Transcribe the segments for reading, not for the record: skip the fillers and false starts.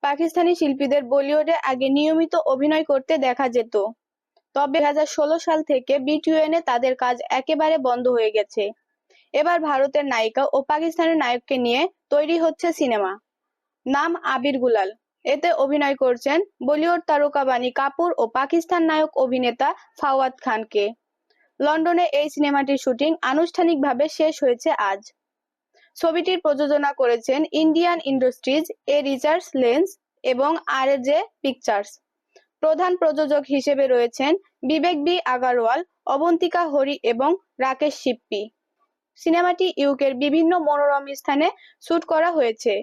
পাকিস্তানি শিল্পীদের বলিউডে আগে নিয়মিত অভিনয় করতে দেখা যেত, তবে 2016 সাল থেকে বিটুয়েনে তাদের কাজ একেবারে বন্ধ হয়ে গেছে। এবার ভারতের নায়িকা ও পাকিস্তানের নায়ককে নিয়ে তৈরি হচ্ছে সিনেমা, নাম আবির গুলাল। এতে অভিনয় করছেন বলিউড তারকা বাণী কাপুর ও পাকিস্তান নায়ক অভিনেতা ফাওয়াদ খানকে। লন্ডনে এই সিনেমাটির শুটিং আনুষ্ঠানিকভাবে শেষ হয়েছে আজ। ছবিটির প্রযোজনা করেছেন ইন্ডিয়ান ইন্ডাস্ট্রিজ, এ রিচার্ডস লেন্স এবং আর-জে পিকচার্স। প্রধান প্রযোজক হিসেবে রয়েছেন বিবেক বি আগারওয়াল, অবন্তিকা হরি এবং রাকেশ সিপ্পি। সিনেমাটি ইউকের বিভিন্ন মনোরম স্থানে শুট করা হয়েছে।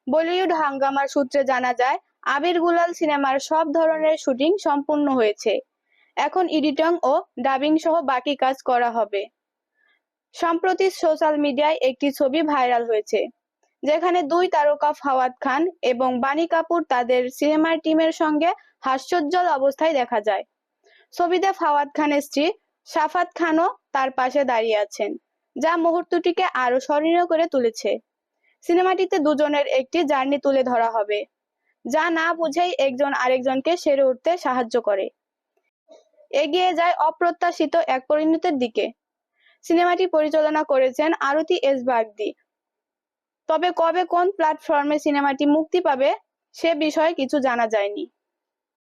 বলিউড হাঙ্গামার সূত্রে জানা যায়, আবির গুলাল সিনেমার সব ধরনের শুটিং সম্পূর্ণ হয়েছে। এখন এডিটিং ও ডাবিং সহ বাকি কাজ করা হবে। সম্প্রতি সোশ্যাল মিডিয়ায় একটি ছবি ভাইরাল হয়েছে, যেখানে দুই তারকা ফাওয়াদ খান এবং বাণী কাপুর তাদের সিনেমার টিমের সঙ্গে হাস্যোজ্জ্বল অবস্থায় দেখা যায়। ছবিতে ফাওয়াদ খানের স্ত্রী সাফাত খানও তার পাশে দাঁড়িয়ে আছেন, যা মুহূর্তটিকে আরো স্মরণীয় করে তুলেছে। সিনেমাটিতে দুজনের একটি জার্নি তুলে ধরা হবে, যা না বুঝেই একজন আরেকজনকে সেরে উঠতে সাহায্য করে, এগিয়ে যায় অপ্রত্যাশিত এক পরিণতির দিকে। সিনেমাটি পরিচালনা করেছেন আরতি এস বাগদি। তবে কবে কোন প্ল্যাটফর্মে সিনেমাটি মুক্তি পাবে সে বিষয়ে কিছু জানা যায়নি।